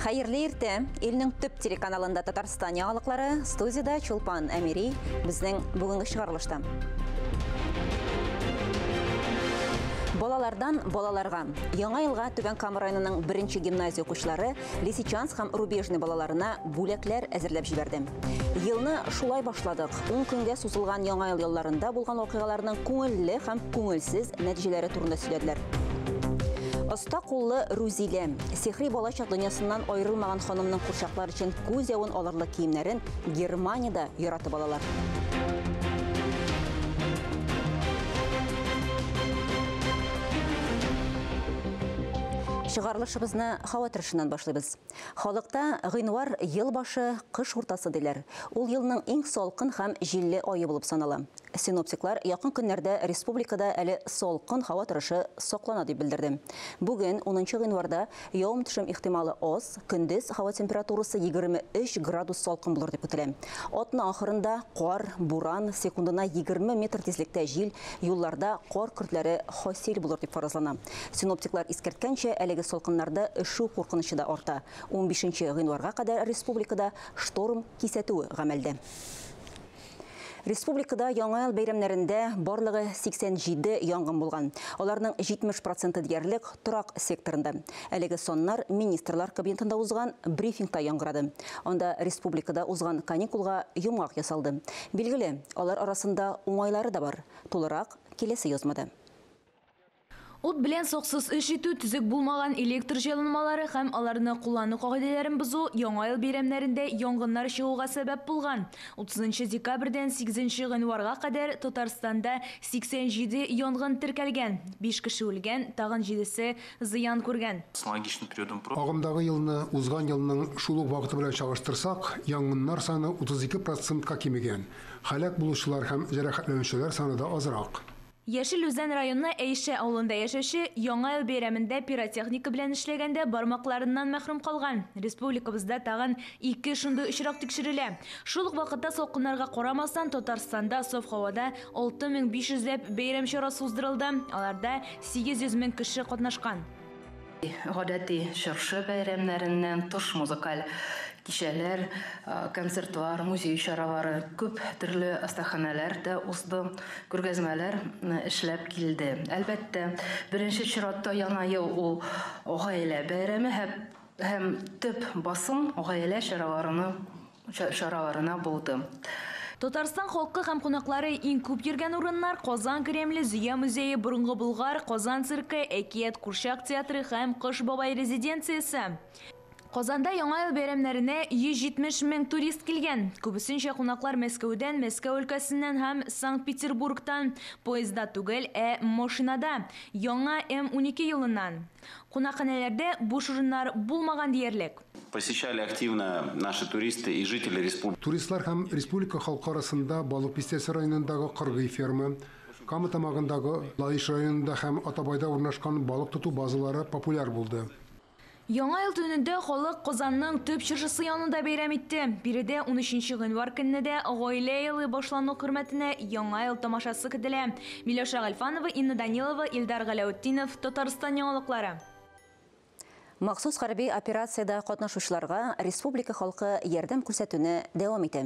Хайырлы ирте, илнең төп телеканалында Татарстан яңалыклары, студияда Чулпан Әмири, безнең бүгенге чыгарылышта. Балалардан балаларга. Яңа елга Түбән Кама районының 1-нче гимназия укучылары Лисичанск һәм Рубежный балаларына бүләкләр әзерләп җибәрде. Елны шулай башладык. 10 көнгә сузылган яңа ел елларында булган вакыйгаларның күңелле һәм күңелсез нәтиҗәләре турында сөйләделәр. Оста куллы Рузилә, сихри балачак дөньясыннан аерылмаган ханымның курчаклар өчен күз явын алырлык киемнәрен Германиядә яратып алалар. Чыгарылышыбызны һава торышыннан башлыйбыз. Халыкта гыйнвар ел башы, кыш уртасы диләр. Ул елның иң салкын һәм җилле ае булып санала. Синоптиклар якын көннәрдә республикада әле салкын һава торышы саклана дип белдерде. Бүген 10 гыйнварда явым-төшем ихтималы аз, көндез һава температурасы 23 градус салкын булыр дип көтелә. Атна ахырында кар, буран, секундына 20 метр тизлектә җил, юлларда кар көртләре хасил булыр дип фаразлана. Синоптиклар искәрткәнчә, әлеге салкыннарда өшү куркынычы да арта. 15 гыйнварга кадәр республикада шторм кисәтүе гамәлдә. Республикада яңа ел бәйрәмнәрендә барлыгы 87 янгын булган. Аларның 70% диярлек торак секторында. Әлеге соннар министрлар кабинетында узган брифингта яңгырады. Анда республикада узган каникулга йомгак ясалды. Билгеле, алар арасында уңайлары да бар. Тулырак келесі язмада. Ут белән соксыз эш итү, төзек булмаган электр җайланмалары һәм аларны куллану кагыйдәләрен бозу яңа ел бәйрәмнәрендә янгыннар чыгуга сәбәп булган. 30 декабрьдән 8 гыйнварга кадәр Татарстанда 87 янгын теркәлгән. 5 кеше үлгән, тагын 7се зыян күргән. Агымдагы елны узган елның шул ук вакыты белән чагыштырсак, янгыннар саны 32%-ка кимегән. Һәлак булучылар һәм җәрәхәтләнүчеләр саны да азрак. Яшел Үзән районы Әйше авылында яшәүче яңа ел бәйрәмендә пиротехника белән эшләгәндә бармакларыннан мәхрүм калган. Республикабызда тагын 2 шундый очрак тикшерелә. Шул ук вакытта салкыннарга карамастан Татарстанда саф һавада 6500 бәйрәм чарасы уздырылды. Аларда 800 мең кеше катнашкан. Гадәти чыршы бәйрәмнәреннән тыш музыкаль кичәләр, концертлар, музей чаралары, күп төрле астаханәләр дә узды, күргәзмәләр эшләп килде. Әлбәттә, беренче чиратта яңа ел ул гаилә бәйрәме һәм төп басым гаилә чараларына булды. Татарстан халкы һәм кунаклары иң күп йөргән урыннар Казан Кремле, Зөя музее, Борынгы Болгар, Казан циркы, Әкият Курчак театры һәм Кыш бабай резиденциясе. Казанда яңа ел бәйрәмнәренә 170 мең турист килгән. Күбесенчә кунаклар Мәскәүдән, Мәскәү өлкәсеннән һәм Санкт-Петербургтан, поездда түгел, машинада, яңа М12 елыннан. Кунакханәләрдә буш урыннар булмаган диярлек. Посещали активно наши туристы и жители республики. Туристлар һәм республика халкы арасында Балык Бистәсе районындагы Кыргый ферма, Кама тамагындагы Лаиш районында һәм Атабайда урнашкан балык тоту базалары популяр булды. Яңа ел төнендә халык Казанның төп чыршысы янында бәйрәм итте. Биредә 13 гыйнвар көнендә гаилә елы башлану хөрмәтенә яңа ел тамашасы көтелә. Миләүшә Гальфанова, Инна Данилова, Илдар Галәүтдинов, Татарстан яңалыклары. Махсус хәрби операциядә катнашучыларга республика халкы ярдәм күрсәтүне дәвам итә.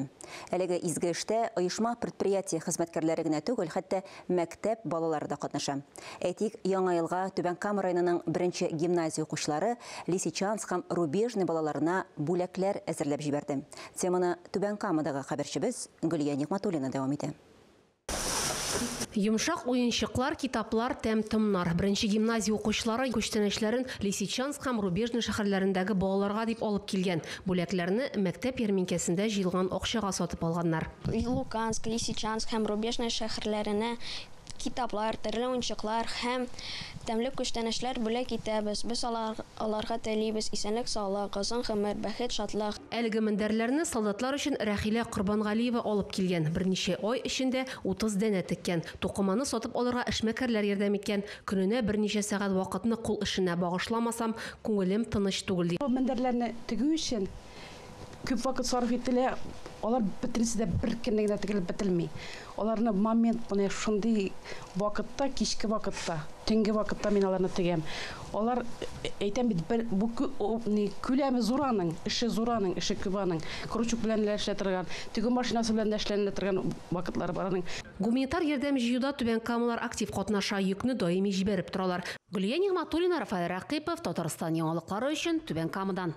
Әлеге изге эштә оешма предприятие хезмәткәрләре генә түгел, хәтта мәктәп балалары да катнаша. Әйтик, яңа елга Түбән Кама районының 1-нче гимназия укучылары Лисичанск һәм Рубежный балаларына бүләкләр әзерләп җибәрде. Теманы Түбән Камадагы хәбәрчебез Гөлия Нигъматуллина дәвам итә. Йомшак уенчыклар, китаплар, тәм-томнар. 1-нче гимназия укучылары күчтәнәчләрен Лисичанск һәм Рубежный шәһәрләрендәге балаларга дип алып килгән. Бүләкләрне мәктәп ярминкәсендә җыелган акчага сатып алганнар. Луганск, Лисичанск һәм Рубежный шәһәрләренә китаплар, төрле уенчыклар һәм тәмле күчтәнәчләр бүләк итәбез. Без аларга телибез исәнлек, саулык, озын гомер, бәхет, шатлык. Әлеге мендәрләрне солдатлар өчен Рәхилә Корбангалиева алып килгән. Берничә ай эчендә 30 дәнә теккән. Тукыманы сатып алырга эшмәкәрләр ярдәм иткән. Көненә берничә сәгать вакытны кул эшенә багышламасам, күңелем тыныч түгел ди. Мендәрләрне тегү өчен Күп вакыт сарыф ителә, алар бетерсе дә бер көннән генә тегелеп бетелми. Аларны момент менә шундый вакытта, кичке вакытта, төнге вакытта мин аларны тегәм. Алар әйтәм бит, бу күләме зураның, эше күбаның. Крючок белән эшләтә торган, тегү машинасы белән эшләнә торган вакытлар барның. Гуманитар ярдәм җыюда Түбән Камалар актив катнаша, йөкне даими җибәреп торалар. Гөлия Нигъмәтуллина, Рафаэль Рәкыйпов, Татарстан яңалыклары өчен Түбән Камадан.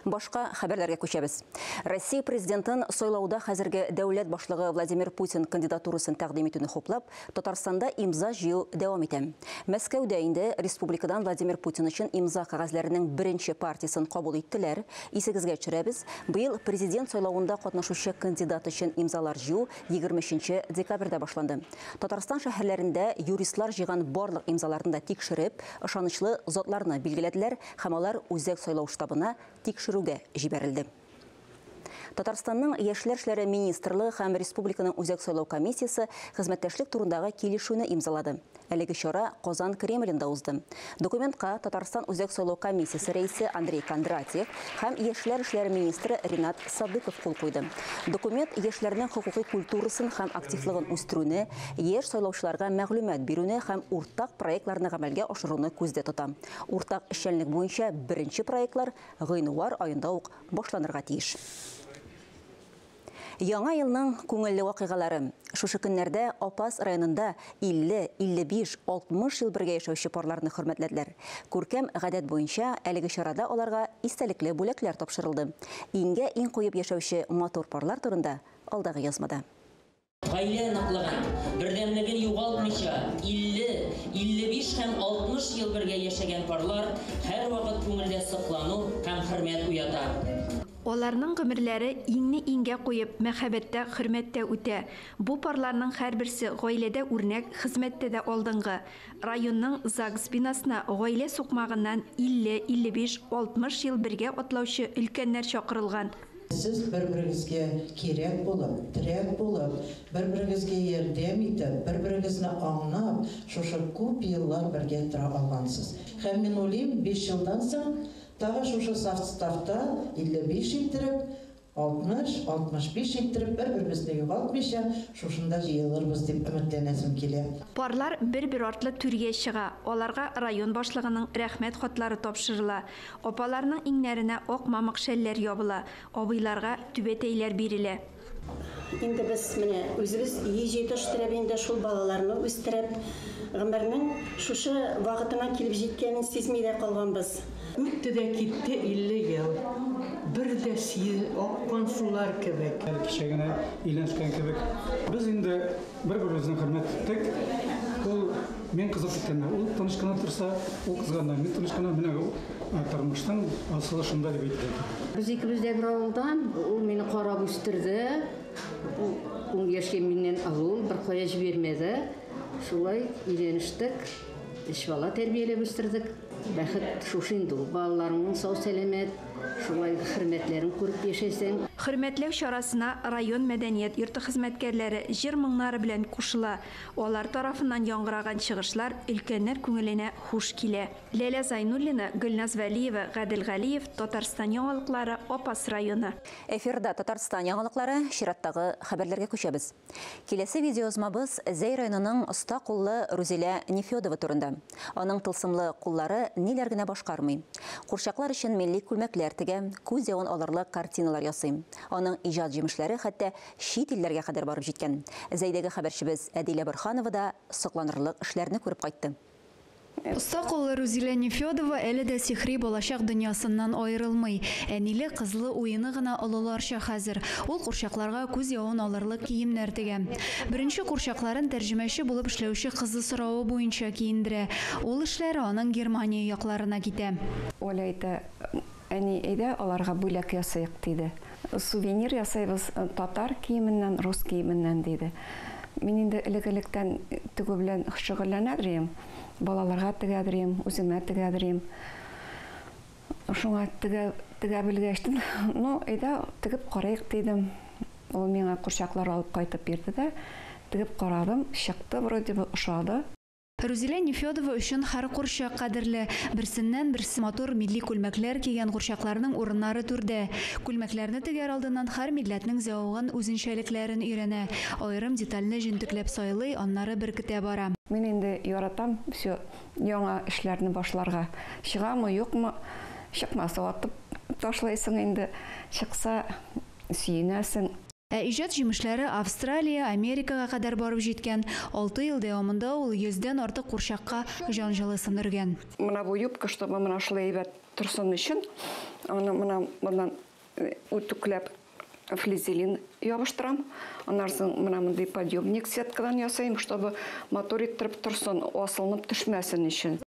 Башка хәбәрләргә күчәбез. Россия президентын сайлауда хәзерге дәүләт башлыгы Владимир Путин кандидатурасын тәкъдим итүне хуплап, Татарстанда имза җыю дәвам итә. Мәскәүдә инде республикадан Владимир Путин өчен имза кагазларының беренче партиясын кабул иттеләр. Исегезгә төшерәбез. Быел президент сайлауында катнашучы кандидат өчен имзалар җыю 23 декабрьдә башланды. Татарстан шәһәрләрендә юристлар җыйган барлык имзаларны да тикшереп, ышанычлы затларны билгеләделәр һәм алар үзәк сайлау штабына тикшерүгә җибәрелде. Татарстанның Яшьләр эшләре министрлыгы һәм республиканың үзәк сайлау комиссиясе хезмәттәшлек турындагы килешүне имзалады. Әлеге чара Казан Кремлендә узды. Документка Татарстан үзәк сайлау комиссиясе рәисе Андрей Кондратьев һәм Яшьләр эшләре министры Ринат Садыков кул куйды. Документ яшьләрнең хокукый культурасын һәм активлыгын үстерүне, яшь сайлаучыларга мәгълүмат бирүне һәм уртак проектларны гамәлгә ашыруны күздә тота. Уртак эшчәнлек буенча беренче проектлар гыйнвар аенда ук башланырга тиеш. Яңа елның күңелле вакыйгалары. Шушы көннәрдә Апас районында 50, 55, 60 ел бергә яшәүче парларны хөрмәтләделәр. Күркәм гадәт буенча әлеге чарада аларга истәлекле бүләкләр тапшырылды. Иңгә иң куеп яшәүче матур парлар турында алдагы язмада. Гаилә ныклыгын, бердәмлеген югалтмыйча 50, 55 һәм 60 ел бергә яшәгән парлар һәр вакыт күңелдә саклану һәм хөрмәт уята. Оларның гомерләре иңне иңгә куеп, мәхәббәттә, хөрмәттә үтә. Бу парларның һәрберсе гаиләдә үрнәк, хезмәттә дә алдынгы. Районның ЗАГС бинасына гаилә сукмагыннан 50, 55, 60 ел бергә атлаучы өлкәннәр чакырылган. Сез бер-берегезгә кирәк булып, терәк булып, бер-берегезгә ярдәм итеп, бер-берегезне аңлап, шушы күп еллар бергә тора алгансыз. Һәм мин уйлыйм, 5 елдан соң тагы шушы составта 55 иттереп, 60, 65 иттереп, бер-беребезне югалтмыйча, шушында җыелырбыз дип өметләнәсем килә. Парлар бер-бер артлы түргә чыга. Аларга район башлыгының рәхмәт хатлары тапшырыла. Апаларның иңнәренә ак мамык шәлләр ябыла. Абыйларга түбәтәйләр бирелә. Инде без менә үзебез җитештереп инде шул балаларны үстереп, гомернең шушы вакытына килеп җиткәнен сизми дә калганбыз. Үтте дә китте 50 ел. Бер дә аккан сулар кебек. Кичә генә өйләнешкән кебек. Без инде бер-беребезне хөрмәт иттек. Ул мен кызып киткән. Ул танышкан торса, ул кызганнан мен танышкан менә тормыштан асылы шунда дип әйтте. Без икебез дә бер авылдан, ул мине карап үстерде. Ул яшькә миннән алу, бер кая җибәрмәде. Шулай өйләнештек. 3 бала тәрбияләп үстердек. Бәхет шушы инде ул. Балаларның сау сәламәт, шулай хөрмәтләрен күреп яшәсәң. Хөрмәтләү чарасына район мәдәният йорты хезмәткәрләре җыр моңнары белән кушыла. Алар тарафыннан яңгыраган чыгышлар өлкәннәр күңеленә хуш килә. Ләлә Зайнуллина, Гөлназ Вәлиева, Гадел Галиев, Татарстан яңалыклары, Апас районы. Эфирда Татарстан яңалыклары, чираттагы хәбәрләргә күчәбез. Киләсе видеозмабыз Зәй районының оста куллы Рузилә Нефёдова турында. Аның тылсымлы куллары ниләр генә башкармый. Курчаклар өчен милли күлмәкләр тегә, күз явын алырлык картиналар ясый. Аның иҗат җимешләре хәтта чит илләргә кадәр барып җиткән. Зәйдәге хәбәрчебез Әдилә Борханова да сокланырлык эшләрне күреп кайтты. Оста куллы Рузилә Нефёдова әле дә сихри балачак дөньясыннан аерылмый. Әниле кызлы уены гына олыларча хәзер. Ул курчакларга күз явын алырлык киемнәр тегә. Беренче курчакларын тәрҗемәче булып эшләүче кызы соравы буенча киендерә. Ул эшләре аның Германия якларына китә. Ул әйтә, әни, әйдә аларга бүләк ясыйк диде. Сувенир ясайбыз татар киеменнән, рус киеменнән диде. Мин инде элек-электән тегү белән шөгыльләнәдем. Балаларга тегәдерим, үземә тегәдерим. Шуңа тегә белгәчтен, әйдә тегеп карыйк дидем. Ул миңа курчаклар алып кайтып бирде дә, тегеп карадым, чыкты, вроде бы ошады. Рузилә Нефёдова өчен һәр курчак кадерле. Берсеннән-берсе матур милли күлмәкләр кигән курчакларның урыннары түрдә. Күлмәкләрне тегәр алдыннан һәр милләтнең зәвыгын үзенчәлекләрен өйрәнә. Аерым детальне җентекләп сайлый, аннары беркетә бара. Мин инде яратам все яңа эшләрне башларга. Чыгамы, юкмы? Чыкмаса атып ташлайсың инде. Чыкса сөенәсең. Иҗат җимешләре Австралия, Америкага кадәр барып җиткән. 6 ел дәвамында ул 100дән артык курчакка җан-җылысын өргән. Мына бу юбка, чтобы мына шулай әйбәт торсын өчен, моннан үтүкләп флизелин ябыштырам. Аннан соң мына мондый подъемник сеткадан ясайм, чтобы мотор иттереп торсын, асылынып төшмәсен өчен.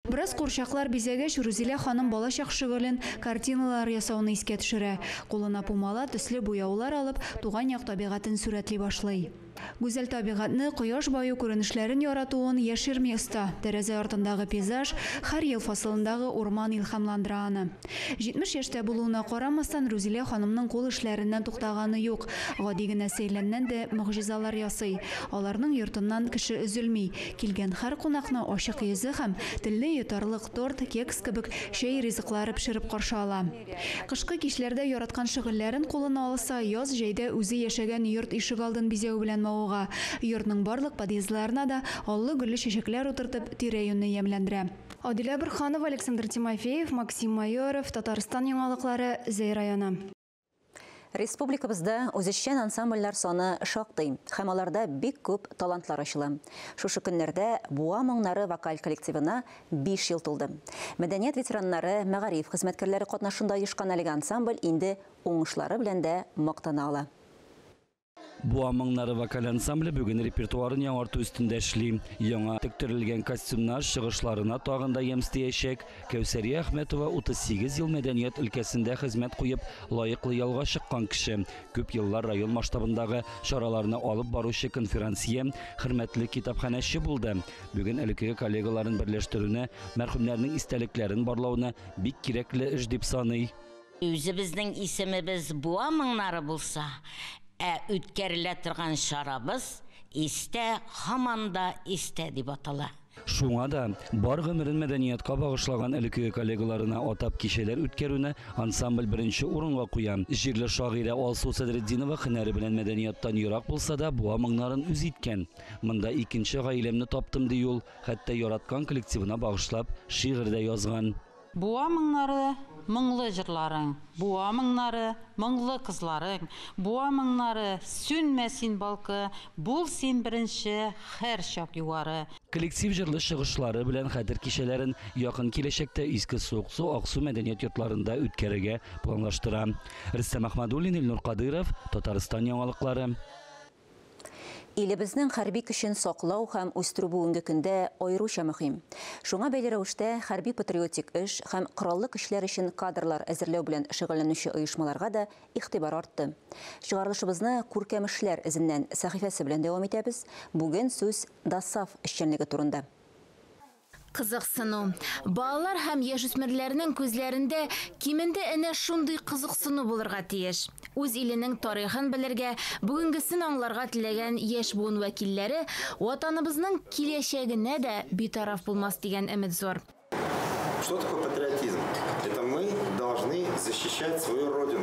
Бераз курчаклар бизәгәч, Рузилә ханым балачак шөгылен картиналар ясауны искә төшерә. Кулына пумала төсле буяулар алып, туган як табигатын сурәтли башлый. Гүзәл табигатны, кояш баю күренешләрен яратуын яшерми оста. Тәрәзә артындагы пейзаж һәр ел фасылындагы урман илһамландыра аны. 70 яшьтә булуына карамастан, Рузилә ханымның кул эшләреннән туктаганы юк. Гади генә сәйләннән дә мөгъҗизалар ясый. Аларның йортыннан кеше өзелми. Килгән һәр кунакны ачык йөзе һәм телле йотарлык торт, кекс кебек чәй ризыклары пешереп каршы ала. Кышкы кичләрдә яраткан шөгыльләрен кулына алса, яз җәйдә үзе яшәгән йорт ишек алдын бизәү белән мавыга. Йортның барлык подъездларына да аллы-гөлле чәчәкләр утыртып, тирә-юньне ямьләндерә. Адилә Бирханова, Александр Тимофеев, Максим Майоров, Татарстан яңалыклары, Зәй районы. Республикабызда үзешчән ансамбльләр саны шактый, һәм аларда бик күп талантлар ачыла. Шушы көннәрдә Буа моңнары вокаль коллективына 5 ел тулды. Мәдәният ветераннары, мәгариф хезмәткәрләре катнашында оешкан әлеге ансамбль инде уңышлары белән дә мактана ала. Буа моңнары вокаль ансамбле бүген репертуарын яңарту өстендә эшли. Яңа тектерелгән костюмнар чыгышларына тагында ямстыячак. Кәүсәрия Әхмәтова 38 ел мәдәният өлкәсендә хезмәт куеп, лаеклы ялга чыккан кеше. Күп еллар район масштабындагы чараларны алып баручы конферансье, хөрмәтле китапханәче булды. Бүген элекке коллегаларын берләштерүне, мәрхүмнәрнең истәлекләрен барлауны бик кирәкле эш дип саный. Үзебезнең исемебез Буа моңнары булса, үткәрелә торган шарабыз истә, һаманда истә дип атала. Шуңа да бар гомерен мәдәниятка багышлаган элекке коллегаларына атап кичәләр үткәрүне ансамбль беренче урынга куя. Җирле шагыйрә Алсу Сәдретдинова һөнәре белән мәдәнияттан ерак булса да, Буа моңнарын үз иткән. Монда икенче гаиләмне таптым ди ул, хәтта яраткан коллективына багышлап шигырь дә язган. Буа моңнары моңлы җырларың, буа моңнары моңлы кызларың, буа моңнары сүнмә син балкы, бул син беренче һәр чак югары. Коллектив җырлы чыгышлары белән хәтер кичәләрен якын киләчәктә Иске Суыксу, Аксу мәдәният йортларында үткәрергә планлаштыра. Рөстәм Әхмәдуллин, Илнур Кадыров, Татарстан яңалыклары. Илебезнең хәрби көчен саклау һәм үстерү бүгенге көндә аеруча мөһим. Шуңа бәйле рәвештә хәрби патриотик эш һәм кораллы көчләр өчен кадрлар әзерләү белән шөгыльләнүче оешмаларга да игътибар артты. Чыгарылышыбызны күркәм эшләр эзеннән сәхифәсе белән дәвам итәбез. Бүген сүз ДАСАФ эшчәнлеге турында. Кызыксыну. Балалар һәм яшүсмерләрнең күзләрендә кимендә әнә шундый кызыксыну булырга тиеш. Үз иленең тарихын белергә, бүгенгесен аңларга теләгән яшь буын вәкилләре ватаныбызның киләчәгенә дә битараф булмас дигән өмет зур. Что такое патриотизм? Это мы должны защищать свою родину.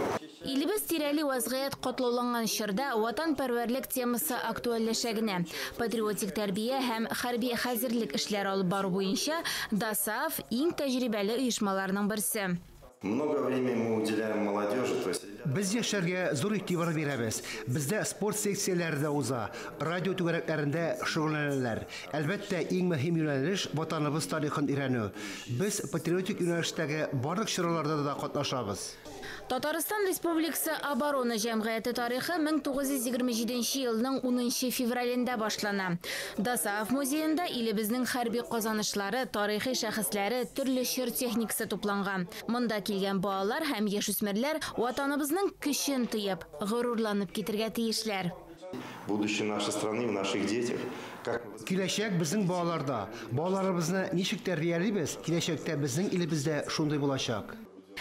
Илебез тирәли вазгыять катлауланган чорда ватанпәрвәрлек темасы актуальләшә генә. Патриотик тәрбия һәм хәрби хәзерлек эшләре алып бару буенча ДАСАФ иң тәҗрибәле оешмаларның берсе. Много времени мы уделяем молодежи, то есть Без яшьләргә зур игътибар бирәбез. Бездә спорт секцияләре дә уза, радио түгәрәкләрендә шөгыльләнәләр. Әлбәттә, иң мөһим юнәлеш ватаныбыз тарихын өйрәнү. Без патриотик юнәлештәге барлык чараларда да катнашабыз. Татарстан Республикасы оборона җәмгыяте тарихы 1927 елның 10 февралендә башлана. ДАСАФ музеенда илебезнең хәрби казанышлары, тарихи шәхесләре, төрле чор техникасы тупланган. Монда килгән балалар һәм яшүсмерләр ватаныбызның көчен тоеп, горурланып китергә тиешләр. Будущее нашей страны в наших детях. Киләчәк безнең балаларда. Балаларыбызны ничек тәрбиялибез? Киләчәктә безнең илебездә шундый булачак.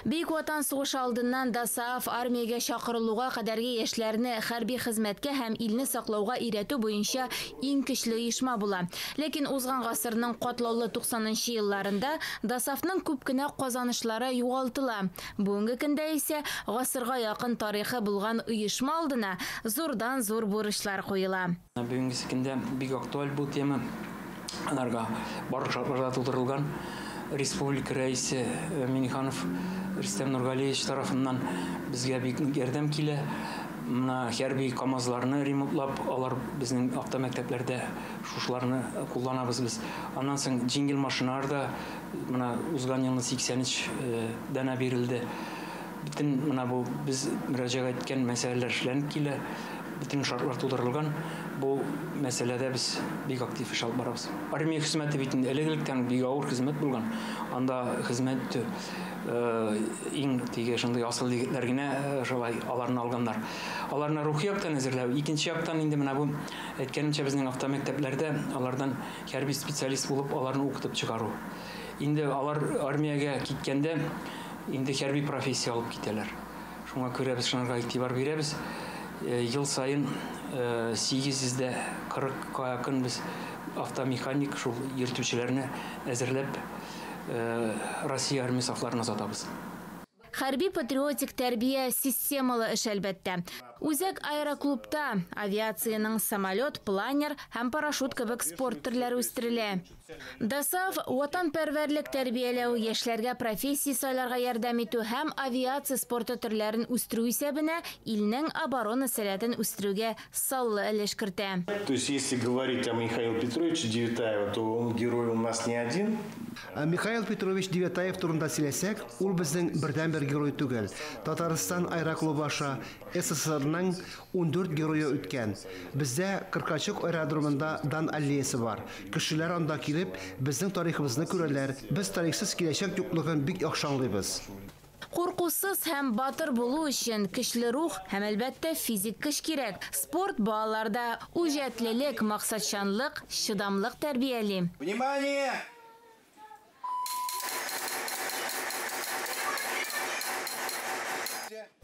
Бейік Ватан сугышы алдыннан ДАСАФ армияга шақырылуға кадәрге яшьләрне хәрби хезмәткә һәм илне саклауга өйрәтү буенча иң көчле оешма була. Ләкин узган гасырның катлаулы 90нчы елларында ДАСАФның күп кенә казанышлары югалтыла. Бүгенге көндә исә гасырга якын тарихы булган оешма алдына зурдан зур бурычлар куела. Бүгенге көндә бик актуаль бу тема. Анарга барлык шартларда тудырылган. Республика рәисе Миниханов Рустем Нургалиевич тарафыннан безгә бик ярдәм килә. Мына хәрби КАМАЗларны ремонтлап, алар безнең автомәктәпләрдә шушларны кулланабыз без. Аннан соң җиңел машиналар да мына узган елны 83 дана бирелде. Бүтән мына бу без мөрәҗәгать иткән мәсьәләләр эшләнеп килә. Бүтән шартлар тудырылган. Бу мәсьәләдә без бик актив эш алып барабыз. Армия хезмәте бит элек-электән бик авыр хезмәт булган. Анда хезмәт иң тиге шундый асыл егетләр генә шулай аларны алганнар. Аларны рухи яктан әзерләү, икенче яктан инде менә бу әйткәнчә безнең автомәктәпләрдә алардан хәрби специалист булып аларны укытып чыгару. Инде алар армиягә киткәндә инде хәрби профессия алып китәләр. Шуңа күрә без шунга игътибар бирәбез. Ел сайын 840-ка якын без автомеханик шул йөртүчеләрне әзерләп Россия армия сафларына сатабыз. Хәрби патриотик тәрбия системалы эш әлбәттә. Үзәк аэроклубта авиацияның самолет, планер һәм парашют кебек спорт төрләре үстерелә. ДАСАФ ватанпәрвәрлек тәрбияләү, яшьләргә профессия сайларга ярдәм итү һәм авиация спорты төрләрен үстерү исәбенә илнең оборона сәләтен үстерүгә саллы өлеш кертә. То есть, если говорить о Михаиле Петровиче Девятаеве, то он герой у нас не один. Михаил Петрович Девятаев турында сөйләсәк, ул безнең бердәнбер герой түгел. Татарстан аэроклубы аша СССРның 14 геройы үткән. Бездә Кыркачык аэродромында дан аллеясы бар. Кешеләр анда килеп, безнең тарихыбызны күрәләр. Без тарихсыз киләчәк юклыгын бик яхшы аңлыйбыз. Куркусыз һәм батыр булу өчен көчле рух һәм әлбәттә физик көч кирәк. Спорт балаларда үҗәтлелек, максатчанлык, чыдамлык тәрбияли. Внимание!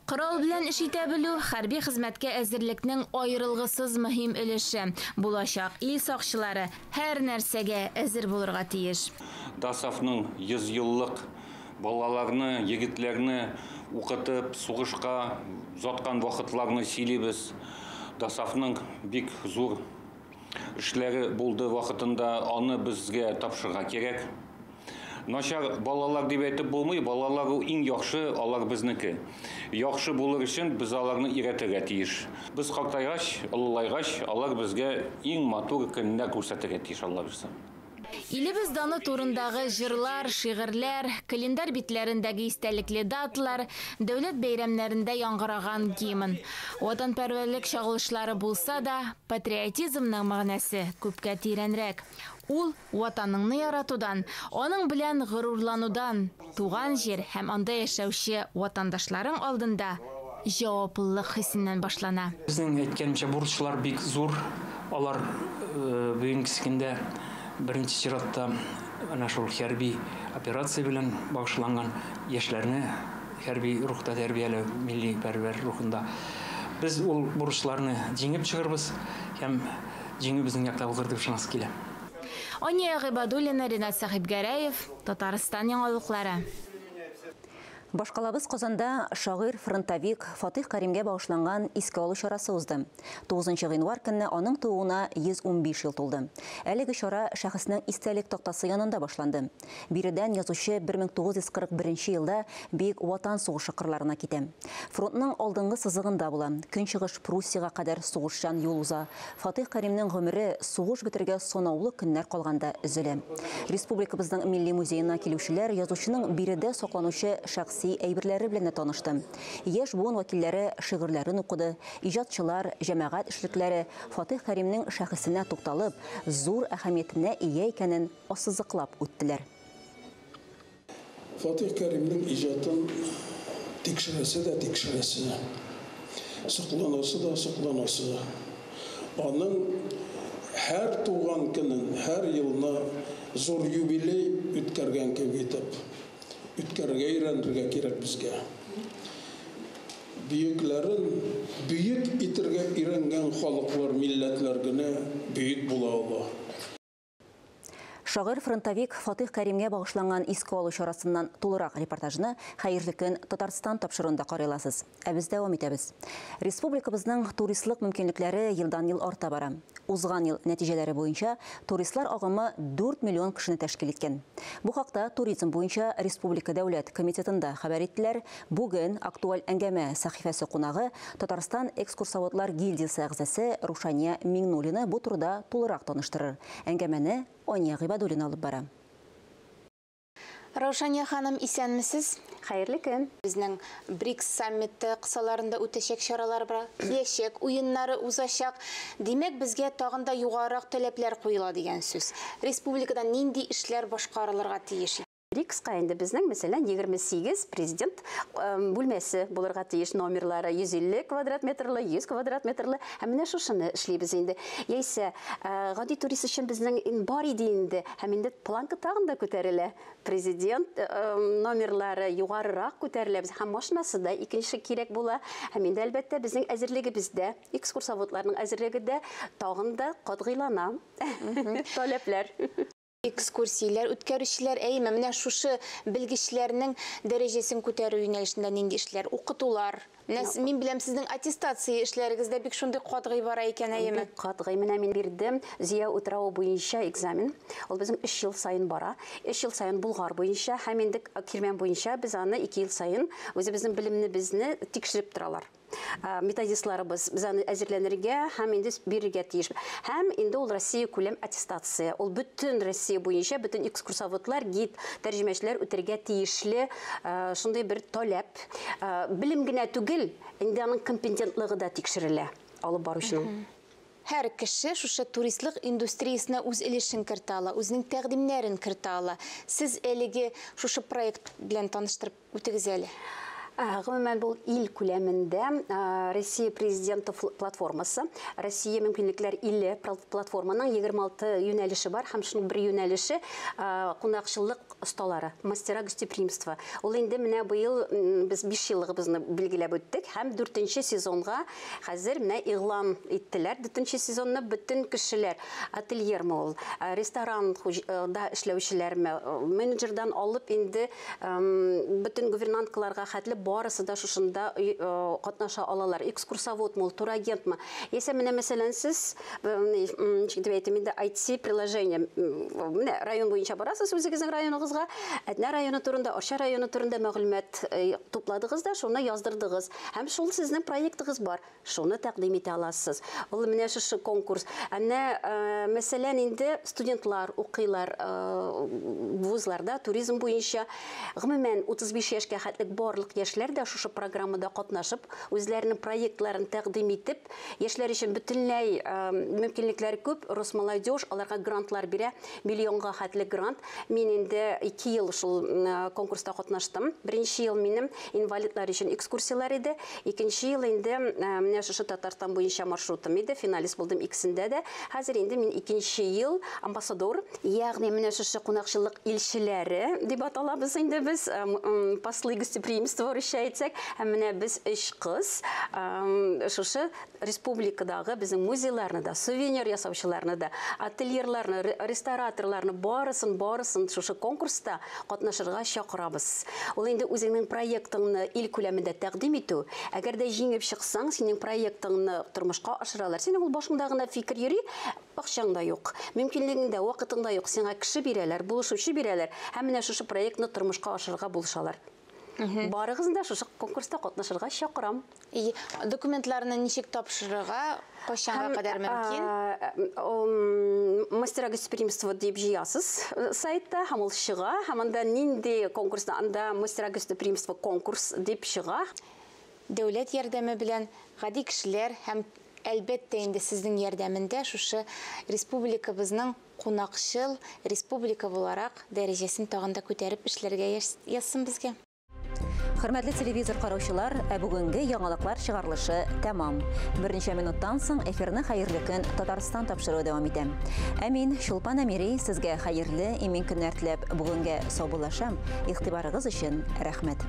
Корал белән эш итә белү хәрби хезмәткә әзерлекнең аерылгысыз мөһим өлеше. Булачак ил сакчылары һәр нәрсәгә әзер булырга тиеш. ДАСАФның 100 еллык балаларны, егетләрне укытып, сугышка заткан вакытларны сөйлибез. ДАСАФның бик зур эшләре булды вакытында, аны безгә тапшырга кирәк. Начар балалар дип әйтеп булмый, балалар иң яхшы, алар безнеке. Яхшы булыр өчен без аларны өйрәтергә тиеш. Без картайгач, олылайгач, алар безгә иң матур көннәр күрсәтергә тиеш, Алла берсе. Илебез даны турындагы җырлар, шигырьләр, календар битләрендәге истәлекле даталар, дәүләт бәйрәмнәрендә яңгыраган гимн. Ватанпәрвәрлек чагылышлары булса да, патриотизмның мәгънәсе күпкә тирәнрәк. Ул ватаныңны яратудан, аның белән горурланудан, туган җир һәм анда яшәүче ватандашларың алдында җаваплылык хисеннән башлана. Безнең әйткәнчә бурычлар бик зур. Алар бүгенге көндә беренче чиратта ана шул хәрби операция белән багышланган яшьләрне хәрби рухта тәрбияләү, милли пәрвәр рухында. Без ул бурычларны җиңеп чыгарбыз һәм җиңү безнең якта булыр дип ышанасы килә. Ания Гыйбадуллина, Ринат Сахибгәрәев, Татарстан яңалыклары. Башкалабыз Казанда шагыйрь фронтовик Фатих Кәримгә багышланган искә алу чарасы узды. 9 гыйнвар көнне аның тууына 115 ел тулды. Әлеге чара шәхеснең истәлек тактасы янында башланды. Биредән язучы 1941 елда Бөек Ватан сугышы кырларына китә. Фронтның алдынгы сызыгында була. Көнчыгыш Пруссияга кадәр сугышчан юл уза. Фатих Кәримнең гомере сугыш бетергә санаулы көннәр калганда өзелә. Республикабызның милли музеена килүчеләр язучының биредә сакланучы шәхси әйберләре белән танышты. Яшь буын вәкилләре шигырьләрен укыды, иҗатчылар, җәмәгать эшлекләре Фатих Кәримнең шәхесенә тукталып, зур әһәмиятенә ия икәнен ассызыклап үттеләр. Фатих Кәримнең иҗатын тикшерәсе дә тикшерәсе, сокланасы да сокланасы. Аның һәр туган көнен, һәр елны зур юбилей үткәргән кебек итеп үткәрергә өйрәнергә кирәк безгә. Бөекләрен бөек итәргә өйрәнгән халыклар, милләтләр генә бөек була ала. Шагыйрь фронтовик Фатих Кәримгә багышланган иске алу чарасыннан тулырак репортажны хәерле көн Татарстан тапшыруында карыйласыз. Ә без дәвам итәбез. Республикабызның туристлык мөмкинлекләре елдан-ел арта бара. Узган ел нәтиҗәләре буенча туристлар агымы 4 миллион кешене тәшкил иткән. Бу хакта туризм буенча Республика дәүләт комитетында хәбәр иттеләр. Бүген актуаль әңгәмә сәхифәсе кунагы Татарстан экскурсоводлар гильдиясе әгъзасы Рушания Миңнуллина бу турыда тулырак таныштырыр. Әңгәмәне Ония Гыйбадуллин алып бара. Раушания ханым, исәнмесез? Хәерле көн. Безнең БРИКС саммиты кысаларында үтәчәк чаралар бар, киләчәк уеннары узачак. Димәк, безгә тагын да югарырак таләпләр куела дигән сүз. Республикада нинди эшләр башкарылырга тиеш? БРИКС-ка инде безнең, мәсәлән, 28 президент бүлмәсе булырга тиеш, номерлары 150 квадрат метрлы, 100 квадрат метрлы. Һәм менә шушыны эшлибез инде. Яисә гади турист өчен безнең бар иде инде. Һәм инде планка тагын да күтәрелә. Президент номерлары югарырак күтәрелә. Һәм машинасы да икенче кирәк була. Һәм инде әлбәттә безнең әзерлегебездә, экскурсоводларның әзерлегендә тагын да катгыйлана таләпләр. Экскурсияләр, үткәрүчеләр, менә шушы белгечләрнең дәрәҗәсен күтәрү юнәлешендә нинди эшләр, укытулар. Мин беләм, сезнең аттестация эшләрегездә бик шундый катгый бара икән, әйеме? Катгый, менә мин бирдем Зия утрау буенча экзамен. Ул безнең 3 ел сайын бара. 3 ел сайын Булгар буенча, һәм инде Кирмән буенча без аны 2 ел сайын үзебезнең белемне безне тикшереп торалар. Методистларыбыз biz аны әзерләнергә һәм инде бирергә тиеш. Һәм инде ул Россия күләм аттестация. Ул бөтен Россия буенча бөтен экскурсоводлар, гид, тәрҗемәчеләр үтәргә тиешле шундый бер таләп. Белем генә түгел, инде аның компетентлыгы да тикшерелә алып баручының. Һәр кеше шушы туристлык индустриясына үз өлешен кертә ала, үзенең тәкъдимнәрен кертә ала. Сез әлеге шушы проект белән таныштырып үтегез әле. Гомумән бу ил күләмендә Россия президенты платформасы, Россия мөмкинлекләр иле платформаның 26 юнәлеше бар, һәм шуның бер юнәлеше кунакчылык осталары, мастера гостеприимства. Ул инде менә бу ел без 5 еллыгыбызны билгеләп үттек, һәм 4нче сезонга хәзер менә игълан иттеләр. 4нче сезонны бөтен кешеләр, ательерме ул, ресторанда эшләүчеләрме, менеджердан алып инде бөтен гувернанткаларга хәтле барысы да шушында катнаша алалар. Экскурсовод мул, турагентмы. Яисә менә мәсәлән сез IT приложение, менә район буенча барасыз үзегезнең районыгызга, Әтнә районы турында, Арча районы турында мәгълүмат тупладыгыз да, шуны яздырдыгыз. Һәм шул сезнең проектыгыз бар. Шуны тәкъдим итә аласыз. Ул менә шушы конкурс. Әнә мәсәлән инде студентлар укыйлар вузларда туризм буенча гомумән 35 яшькә хәтлек барлык яшьләр дә шушы программада катнашып, үзләренең проектларын тәкъдим итеп, яшьләр өчен бөтенләй мөмкинлекләр күп. Росмолодежь аларга грантлар бирә, миллионга хәтлек грант. Мин инде 2 ел шул конкурста катнаштым. Беренче ел минем инвалидлар өчен экскурсиялар иде. Икенче ел инде менә шушы Татарстан буенча маршрутым иде. Финалист булдым икесендә дә. Хәзер инде мин икенче ел амбассадор, ягъни менә шушы кунакчылык илчеләре дип аталабыз инде без, послы гостеприимства әйтсәк, һәм менә без 3 кыз шушы республикадагы безнең музейларны да, сувенир ясаучыларны да, ательерларны, рестораторларны барысын шушы конкурста катнашырга чакырабыз. Ул инде үзеңнең проектыңны ил күләмендә тәкъдим итү. Әгәр дә җиңеп чыксаң, синең проектыңны тормышка ашыралар. Синең ул башыңда гына фикер йөри, акчаң да юк, мөмкинлегең дә, вакытың да юк. Сиңа кеше бирәләр, булышучы бирәләр, һәм менә шушы проектны тормышка ашырга булышалар. Барыгыз да шушы конкурста катнашырга чакырам. Документларны ничек тапшырырга, кайчанга кадәр мөмкин? Мастера гостеприимства дип җыясыз сайтта, һәм ул чыга. Һәм анда нинди конкурста, анда мастера гостеприимства конкурс дип чыга. Дәүләт ярдәме белән гади кешеләр һәм әлбәттә инде сезнең ярдәмендә шушы республикабызның кунакчыл республика буларак дәрәҗәсен тагын да күтәреп эшләргә язсын безгә. Хөрмәтле телевизор караучылар, бүгенге яңалыклар чыгарылышы тәмам. Берничә минуттан соң эфирны хәерле көн Татарстан тапшыруы дәвам итә. Мин Шулпан Әмири сезгә хәерле имин көннәр теләп бүгенгә саубуллашам. Игътибарыгыз өчен рәхмәт.